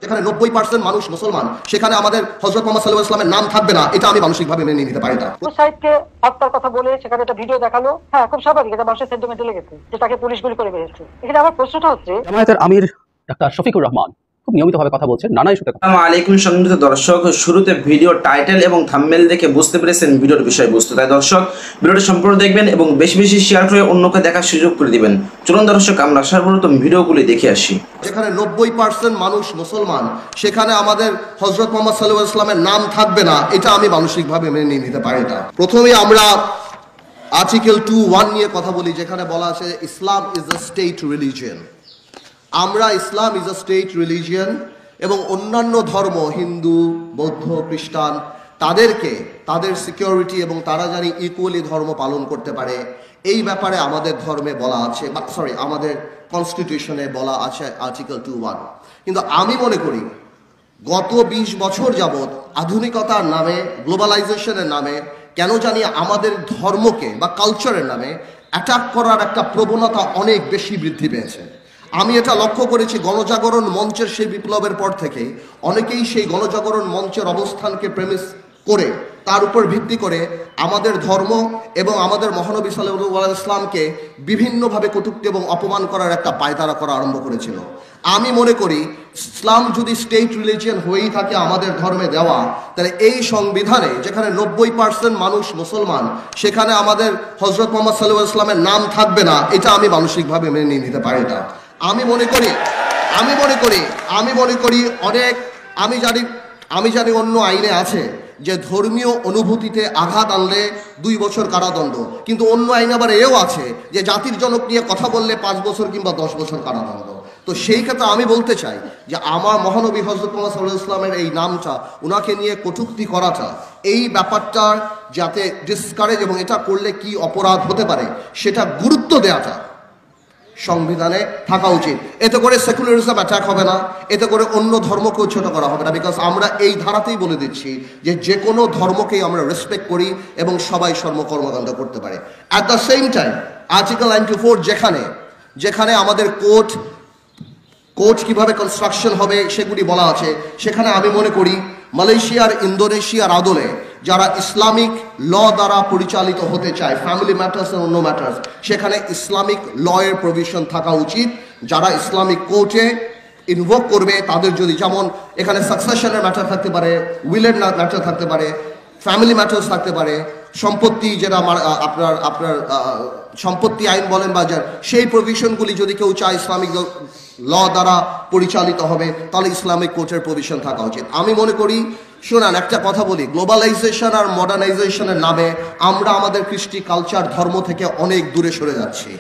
যেখানে 90% মানুষ মুসলমান, সেখানে আমাদের হযরত মুহাম্মদ সাল্লাল্লাহু আলাইহি ওয়াসাল্লামের নাম থাকবে না, এটা আমি মানসিকভাবে মেনে নিতে পারি না। সাইদকে হত্যার কথা বলে সেখানে একটা ভিডিও দেখালো, হ্যাঁ খুব স্বাভাবিক, এটা মানুষের সেন্টিমেন্টে লেগেছে যে তাকে পুলিশ গুলি করে মেরেছে। এখানে আমার প্রশ্নটা হচ্ছে, জামায়াতের আমির ডাক্তার শফিকুর রহমান খুব নিয়মিতভাবে কথা বলছেন নানা ইস্যুতে। আসসালামু আলাইকুম সম্মানিত দর্শক, শুরুতে ভিডিও টাইটেল এবং থাম্বনেল দেখে বুঝতে পেরেছেন ভিডিওর বিষয়বস্তু। তাই দর্শক ভিডিওটি সম্পূর্ণ দেখবেন এবং বেশি বেশি শেয়ার করে অন্যকে দেখার সুযোগ করে দিবেন। চলুন দর্শক আমরা সর্বপ্রথম ভিডিওগুলি দেখে আসি। যেখানে 90% মানুষ মুসলমান, সেখানে আমাদের হযরত মুহাম্মদ সাল্লাল্লাহু আলাইহি ওয়াসাল্লামের নাম থাকবে না, এটা আমি মানসিকভাবে মেনে নিতে পারি না। প্রথমে আমরা আর্টিকেল 2(1) নিয়ে কথা বলি, যেখানে বলা আছে ইসলাম ইজ আ স্টেট রিলিজিয়ন। আমরা ইসলাম ইজ আ স্টেট রিলিজিয়ন এবং অন্যান্য ধর্ম, হিন্দু, বৌদ্ধ, খ্রিস্টান, তাদেরকে তাদের সিকিউরিটি এবং তারা জানি ইকুয়ালি ধর্ম পালন করতে পারে, এই ব্যাপারে আমাদের ধর্মে বলা আছে, আমাদের কনস্টিটিউশনে বলা আছে আর্টিকেল 2(1). কিন্তু আমি মনে করি গত 20 বছর যাবৎ আধুনিকতার নামে, গ্লোবালাইজেশনের নামে কেন জানি আমাদের ধর্মকে বা কালচারের নামে অ্যাটাক করার একটা প্রবণতা অনেক বেশি বৃদ্ধি পেয়েছে। আমি এটা লক্ষ্য করেছি গণজাগরণ মঞ্চের সেই বিপ্লবের পর থেকে অনেকেই সেই গণজাগরণ মঞ্চের অবস্থানকে প্রেমিস করে, তার উপর ভিত্তি করে আমাদের ধর্ম এবং আমাদের মহানবী সাল্লাল্লাহু আলাইহি ওয়াসাল্লামকে বিভিন্নভাবে কটূক্তি এবং অপমান করার একটা পায়তারা করা আরম্ভ করেছিল। আমি মনে করি ইসলাম যদি স্টেট রিলিজিয়ন হয়েই থাকে আমাদের ধর্মে দেওয়া, তাহলে এই সংবিধানে যেখানে 90% মানুষ মুসলমান, সেখানে আমাদের হযরত মুহাম্মদ সাল্লাল্লাহু আলাইহি ওয়াসাল্লামের নাম থাকবে না, এটা আমি মানসিকভাবে মেনে নিতে পারি না। আমি মনে করি অনেক, আমি জানি অন্য আইনে আছে যে ধর্মীয় অনুভূতিতে আঘাত আনলে 2 বছর কারাদণ্ড, কিন্তু অন্য আইন আবার এও আছে যে জাতির জনক নিয়ে কথা বললে 5 বছর কিংবা 10 বছর কারাদণ্ড। তো সেই ক্ষেত্রে আমি বলতে চাই যে আমার মহানবী হযরত মুহাম্মদ সাল্লাল্লাহু আলাইহি ওয়াসাল্লামের এই নামটা, উনাকে নিয়ে কটূক্তি করাটা, এই ব্যাপারটার যাতে ডিসকারেজ এবং এটা করলে কি অপরাধ হতে পারে সেটা গুরুত্ব দেওয়াটা সংবিধানে থাকা উচিত। এতে করে সেকুলারিজম অ্যাটাক হবে না, এতে করে অন্য ধর্মকেও ছোট করা হবে না। বিকজ আমরা এই ধারাতেই বলে দিচ্ছি যে কোনো ধর্মকেই আমরা রেসপেক্ট করি এবং সবাই কর্মকাণ্ড করতে পারে। At the same time article 94 যেখানে আমাদের কোর্ট কিভাবে কনস্ট্রাকশন হবে সেগুলি বলা আছে, সেখানে আমি মনে করি মালয়েশিয়ার, ইন্দোনেশিয়ার আদলে যারা ইসলামিক ল দ্বারা পরিচালিত হতে চায়, ফ্যামিলি ম্যাটার্স এবং অন্য ম্যাটার্স, সেখানে ইসলামিক ল এর প্রভিশন থাকা উচিত। যারা ইসলামিক কোর্টে ইনভোক করবে তাদের যদি, যেমন এখানে সাকসেশনের ম্যাটার থাকতে পারে, উইলের ম্যাটার থাকতে পারে, ফ্যামিলি ম্যাটার্স থাকতে পারে, সম্পত্তি যেটা আপনার সম্পত্তি আইন বলেন বা সেই প্রভিশনগুলি যদি কেউ চায় ইসলামিক ল দ্বারা পরিচালিত হবে, তাহলে ইসলামিক কোর্টের প্রভিশন থাকা উচিত। আমি মনে করি, শোনান একটা কথা বলি, গ্লোবালাইজেশন আর মডার্নাইজেশনের নামে আমরা আমাদের কৃষ্টি কালচার ধর্ম থেকে অনেক দূরে সরে যাচ্ছি।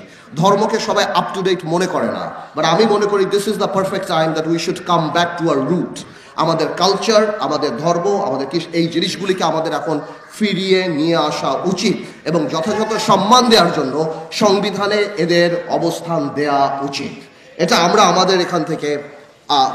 ধর্মকে সবাই আপ টু ডেট মনে করে না, বাট আমি মনে করি this is the perfect time that we should come back to our root. আমাদের কালচার, আমাদের ধর্ম, আমাদের এই জিনিসগুলিকে আমাদের এখন ফিরিয়ে নিয়ে আসা উচিত এবং যথাযথ সম্মান দেওয়ার জন্য সংবিধানে এদের অবস্থান দেয়া উচিত। এটা আমরা আমাদের এখান থেকে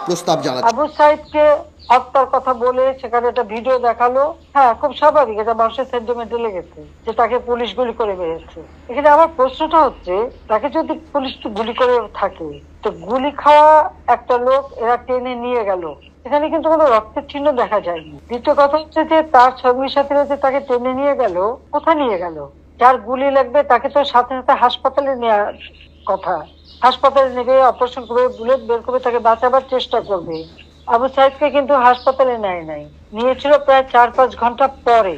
প্রস্তাব জানাচ্ছি। আবু সাইদকে হত্যার কথা বলে সেখানে একটা ভিডিও দেখালো, হ্যাঁ খুব স্বাভাবিক, এটা মানুষের সেন্টিমেন্টে লেগেছে যে তাকে পুলিশ গুলি করে মেরেছে। এখানে আমার প্রশ্নটা হচ্ছে, তাকে যদি পুলিশ গুলি করে থাকে, তো গুলি খাওয়া একটা লোক এরা টেনে নিয়ে গেল, এখানে কিন্তু কোনো রক্তের চিহ্ন দেখা যায়নি। দ্বিতীয় কথা হচ্ছে যে তার সঙ্গী সাথীরা যে তাকে টেনে নিয়ে গেল, কোথায় নিয়ে গেল? যার গুলি লাগবে তাকে তো সাথে সাথে হাসপাতালে নেওয়ার কথা, হাসপাতালে নেবে, অপারেশন করবে, বুলেট বের করবে, তাকে বাঁচাবার চেষ্টা করবে। আবু সাইদকে কিন্তু হাসপাতালে নেয় নাই, নিয়েছিল প্রায় 4-5 ঘন্টা পরে।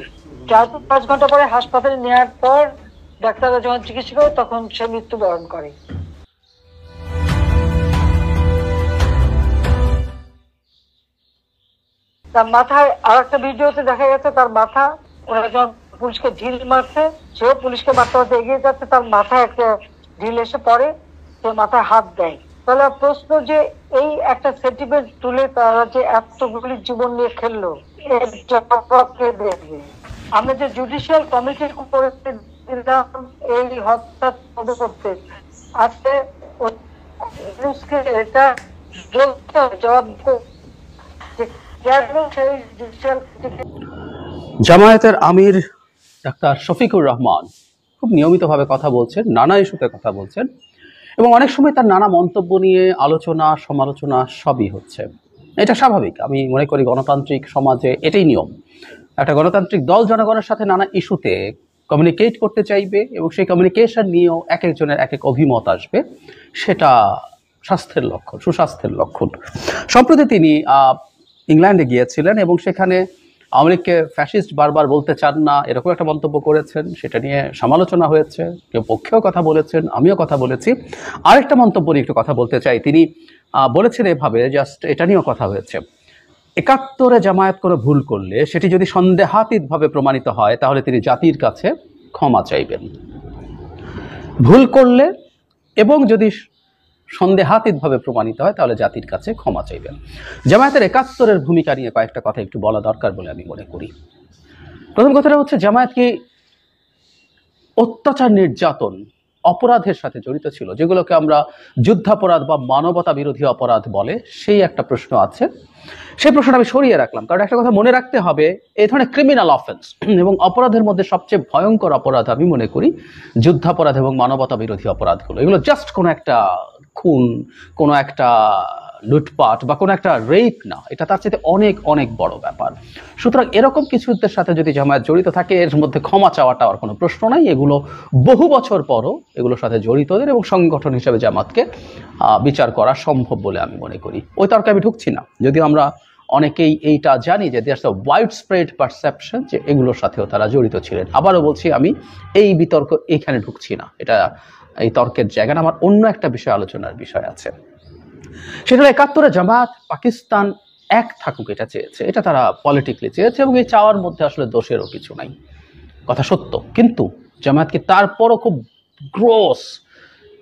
4-5 ঘন্টা পরে হাসপাতালে নেওয়ার পর ডাক্তাররা যখন চিকিৎসা করে তখন সে মৃত্যুবরণ করে। তার মাথায় আর একটা ভিডিওতে দেখা গেছে তার মাথা, ওরা যখন পুলিশকে ঢিল মারছে, সেও পুলিশকে মারতে মারতে এগিয়ে যাচ্ছে, তার মাথায় একটা ঢিল এসে পড়ে, সে মাথায় হাত দেয়। তাহলে প্রশ্ন যে এই একটা সেন্টিমেন্ট তুলে তারা যে এতগুলি জীবন নিয়ে খেললো, দেখবে। আমরা যে জুডিশিয়াল কমিটি করে দিলাম এই হত্যা করতে, আজকে এটা জবাব জামায়াতের আমির ডাক্তার শফিকুর রহমান খুব নিয়মিতভাবে কথা বলছেন, নানা ইস্যুতে কথা বলছেন এবং অনেক সময় তার নানা মন্তব্য নিয়ে আলোচনা সমালোচনা সবই হচ্ছে। এটা স্বাভাবিক। আমি মনে করি গণতান্ত্রিক সমাজে এটাই নিয়ম। একটা গণতান্ত্রিক দল জনগণের সাথে নানা ইস্যুতে কমিউনিকেট করতে চাইবে এবং সেই কমিউনিকেশন নিয়েও এক একজনের এক এক অভিমত আসবে, সেটা স্বাস্থ্যের লক্ষণ, সুস্বাস্থ্যের লক্ষণ। সম্প্রতি তিনি ইংল্যান্ডে গিয়েছিলেন এবং সেখানে আওয়ামী লীগকে ফ্যাসিস্ট বারবার বলতে চান না, এরকম একটা মন্তব্য করেছেন। সেটা নিয়ে সমালোচনা হয়েছে, কেউ পক্ষেও কথা বলেছেন, আমিও কথা বলেছি। আরেকটা মন্তব্য নিয়ে একটু কথা বলতে চাই। তিনি বলেছেন এভাবে, জাস্ট এটা নিয়েও কথা হয়েছে, ৭১ জামায়াত করে ভুল করলে সেটি যদি সন্দেহাতীতভাবে প্রমাণিত হয় তাহলে তিনি জাতির কাছে ক্ষমা চাইবেন। ভুল করলে এবং যদি সন্দেহাতীতভাবে প্রমাণিত হয় তাহলে জাতির কাছে ক্ষমা চাইবেন। জামায়াতের ৭১ ভূমিকা নিয়ে কয়েকটা কথা একটু বলা দরকার বলে আমি মনে করি। প্রথম কথাটা হচ্ছে, জামায়াত কি অত্যাচার, নির্যাতন, অপরাধের সাথে জড়িত ছিল, যেগুলোকে আমরা যুদ্ধাপরাধ বা মানবতা বিরোধী অপরাধ বলে, সেই একটা প্রশ্ন আছে। সেই প্রশ্নটা আমি সরিয়ে রাখলাম, কারণ একটা কথা মনে রাখতে হবে, এই ধরনের ক্রিমিনাল অফেন্স এবং অপরাধের মধ্যে সবচেয়ে ভয়ঙ্কর অপরাধ আমি মনে করি যুদ্ধাপরাধ এবং মানবতা বিরোধী অপরাধগুলো। এগুলো জাস্ট কোনো একটা খুন, কোনো একটা লুটপাট বা কোনো একটা রেপ না, এটা তার চাইতে অনেক অনেক বড় ব্যাপার। সুতরাং এরকম কিছুদের সাথে যদি জামায়াত জড়িত থাকে, এর মধ্যে ক্ষমা চাওয়াটা আর কোনো প্রশ্ন নাই। এগুলো বহু বছর পরও এগুলোর সাথে জড়িতদের এবং সংগঠন হিসেবে জামাতকে বিচার করা সম্ভব বলে আমি মনে করি। ওই তর্কে আমি ঢুকছি না, যদিও আমরা অনেকেই এইটা জানি যে দেয়ার ওয়াইড স্প্রেড পারসেপশন যে এগুলোর সাথেও তারা জড়িত ছিলেন। আবারও বলছি, আমি এই বিতর্ক এইখানে ঢুকছি না, এটা এই তর্কের জায়গা না। আমার অন্য একটা বিষয় আলোচনার বিষয় আছে, সেটা ৭১ জামাত পাকিস্তান এক থাকুক এটা চেয়েছে, এটা তারা পলিটিক্যালি চেয়েছে এবং এই চাওয়ার মধ্যে আসলে দোষেরও কিছু নাই, কথা সত্য। কিন্তু জামায়াত কি তারপরও খুব গ্রোস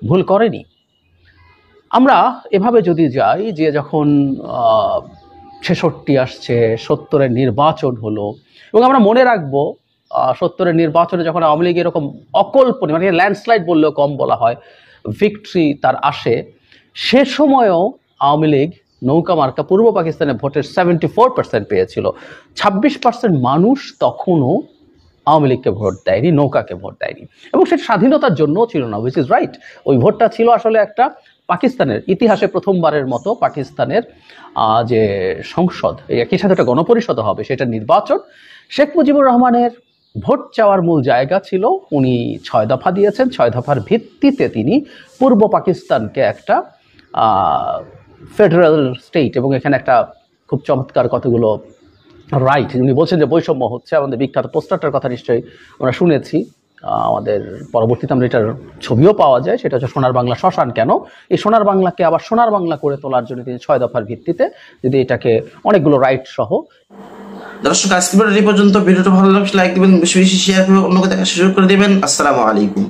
ভুল করেনি? আমরা এভাবে যদি যাই যে যখন ৬৬ আসছে, ৭০-এর নির্বাচন হলো, এবং আমরা মনে রাখবো ৭০-এর নির্বাচনে যখন আওয়ামী লীগ এরকম অকল্পনীয়, মানে ল্যান্ডস্লাইড বললেও কম বলা হয়, ভিক্টরি তার আসে, সে সময়ও আওয়ামী লীগ নৌকা মার্কা পূর্ব পাকিস্তানে ভোটের 74% পেয়েছিল। 26% মানুষ তখনও আওয়ামী লীগকে ভোট দেয়নি, নৌকাকে ভোট দেয়নি, এবং সেটা স্বাধীনতার জন্যও ছিল না, হুইচ ইজ রাইট। ওই ভোটটা ছিল আসলে একটা পাকিস্তানের ইতিহাসে প্রথমবারের মতো পাকিস্তানের যে সংসদ, একই সাথে একটা গণপরিষদ হবে, সেটা নির্বাচন। শেখ মুজিবুর রহমানের ভোট চাওয়ার মূল জায়গা ছিল, উনি 6 দফা দিয়েছেন, 6 দফার ভিত্তিতে তিনি পূর্ব পাকিস্তানকে একটা ফেডারেল স্টেট, এবং এখানে একটা খুব চমৎকার কতগুলো রাইট, উনি বলছেন যে বৈষম্য হচ্ছে। আমাদের বিখ্যাত পোস্টারটার কথা নিশ্চয়ই আমরা শুনেছি, আমাদের পরবর্তীতে আমরা এটার ছবিও পাওয়া যায়, সেটা হচ্ছে সোনার বাংলা শ্মশান কেন। এই সোনার বাংলাকে আবার সোনার বাংলা করে তোলার জন্য তিনি 6 দফার ভিত্তিতে যদি এটাকে অনেকগুলো রাইট সহ। দর্শক, আজকে ভিডিওটি পর্যন্ত। ভিডিওটা ভালো লাগলে লাইক দিবেন, বেশি বেশি শেয়ার করে অন্যকে দেখার সুযোগ করে দিবেন। আসসালামু আলাইকুম।